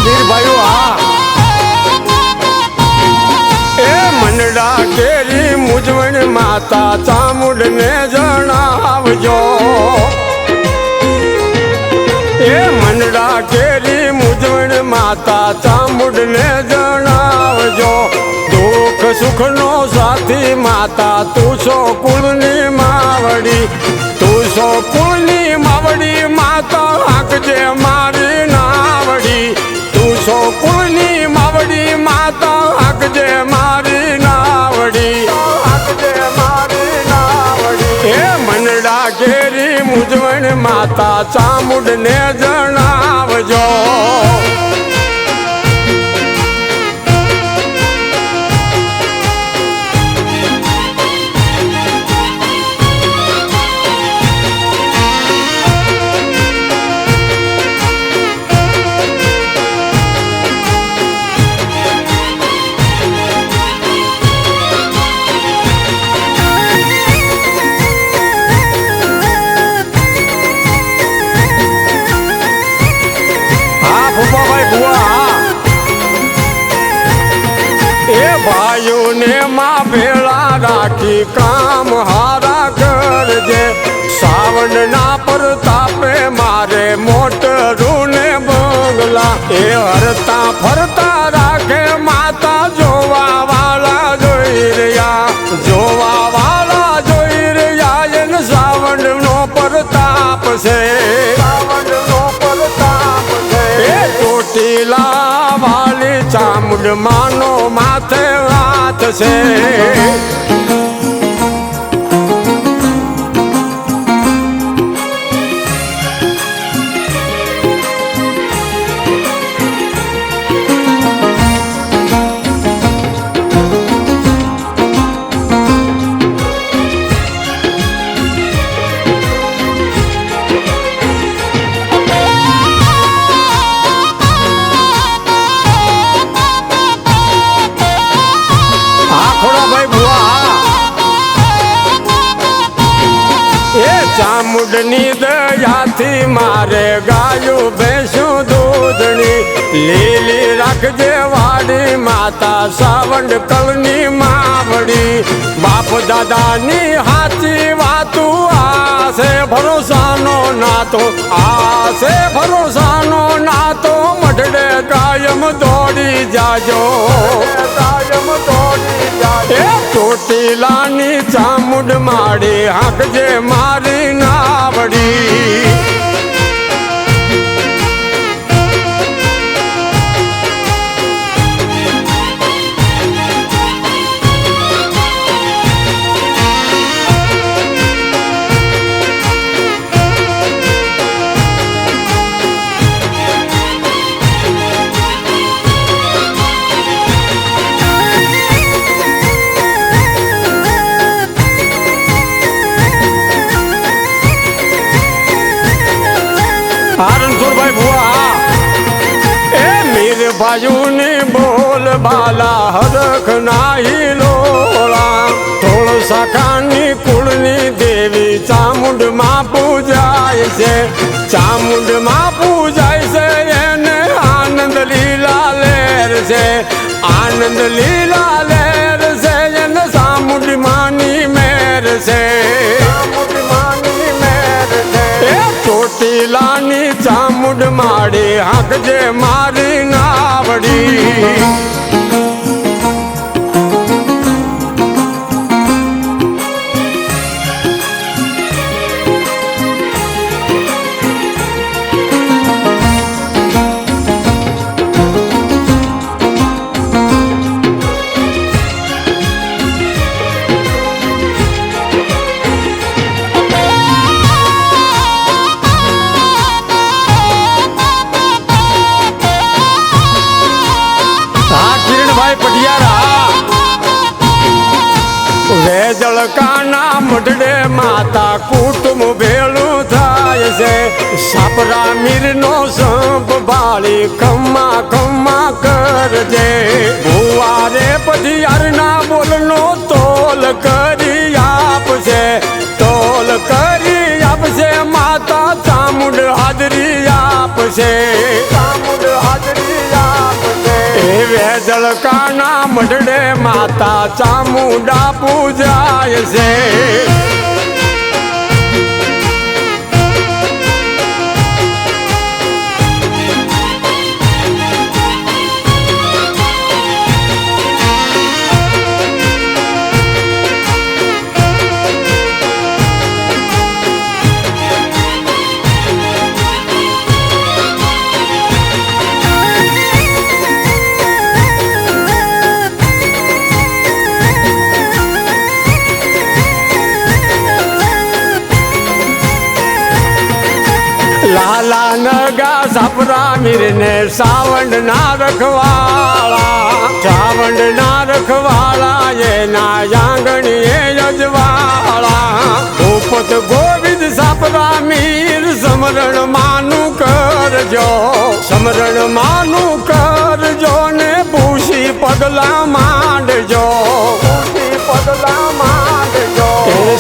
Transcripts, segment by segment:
વીરભાઈઓ હા એ મનડા કેરી મુજવણ માતા ચામુંડને જણાવજો એ મનડા કેરી મુજવણ માતા ચામુંડને જણાવજો દુઃખ સુખનો સાથી માતા તું છો કુળની માવડી તું છો કુળની માવડી માતા હાકજે મારી નાવડી તું છો કુળની માવડી માતા હાકજે મારી નાવડી હાકજે મારી નાવડી એ મનડા કેરી મુજવણ માતા ચામુંડને જણાવજો ભાઈઓને માં ભેળા રાખી કામ હારા કરજે સાવણના પ્રતાપે મારે મોટરું ને બંગલા એ હરતા ફરતા રાખે માતા જોવા વાળા જોઈ રહ્યા એને સાવણનો પ્રતાપ છે સાવણનો પ્રતાપ છે એ ચોટીલા વાલી ચામુંડ માનો માથે વાત છે ચામુંડની દયાથી મારે ગાયું ભેંસું દૂધણી લીલી રાખજે વાડી માતા સાવંડ કલની માવડી બાપ દાદાની હાચી વાતું આસે ભરોસાનો નાતો આસે ભરોસાનો નાતો મઢડે કાયમ દોડી જાજો કાયમ દોડી જાજો એ ચોટીલાની ચામુંડ માડી હાંકજે મારી નાવડી રણછોડભાઈ ભુવા એ મીર ભાઈઓની બોલ બાલા હરખ નાહી લોળા થોડ શાખાની કુળની દેવી ચામુંડમાં પૂજાય છે ચામુંડમાં પૂજાય છે એને આનંદ લીલા લહેર છે આનંદ લીલા લહેર છે એને ચામુંડ માની મેર છે ચોટીલાની ચામુંડ માડી હાંકજે મારી નાવડી વેજળકાના મઢડે માતા કુટુંબ ભેળું થાય છે સાપરા મીરનો સંપ બાળી ખમ્મા ખમ્મા કરજે ભુવારે પઢિયારના બોલનો તોલ કરી આપશે તોલ કરી આપશે માતા ચામુંડ હાજરી આપશે ચામુંડ હાજરી જળકાના મઢડે માતા ચામુંડા પૂજાય છે. લાલા નગા સાપરા મીરને સાવંડ ના રખવાળા, સાવંડ ના રખવાળા એના આંગણીએ યજવાળા. ઉપત ગોવિંદ સાપરા મીર સમરણ માનું કરજો, સમરણ માનું કરજો ને પૂછી પગલા માંડજો, પૂછી પગલા માંડજો.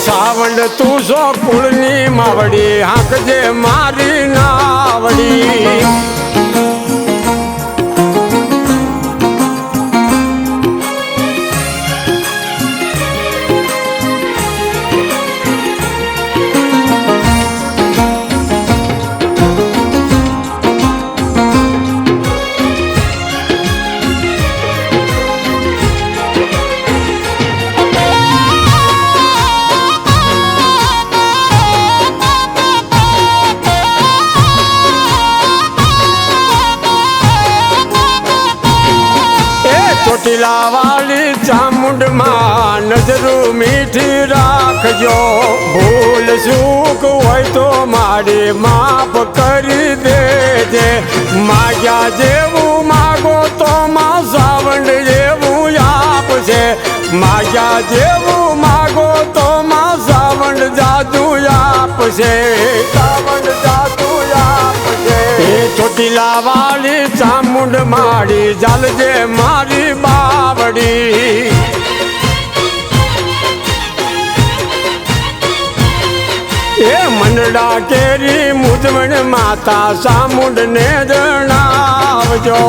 સાવંડ તું સો કુળની માવડી હાંકજે મારી નાવડી. ચોટીલા વાળી ચામુંડમાં નજરું મીઠી રાખજો. ભૂલ ચૂક હોય તો મારી માફ કરી દેજે. માગ્યા જેવું માગો તો માં સાવંડ જેવું આપશે. માગ્યા જેવું માગો તો માં સાવંડ જાદુ આપશે, સાવંડ જાદુ આપશે. ચોટીલા વાળી ચામુંડ માડી ચાલજે મારી બાવડી. એ મંડળા કેરી મુજમણ માતા ચામુંડ ને જણાવજો.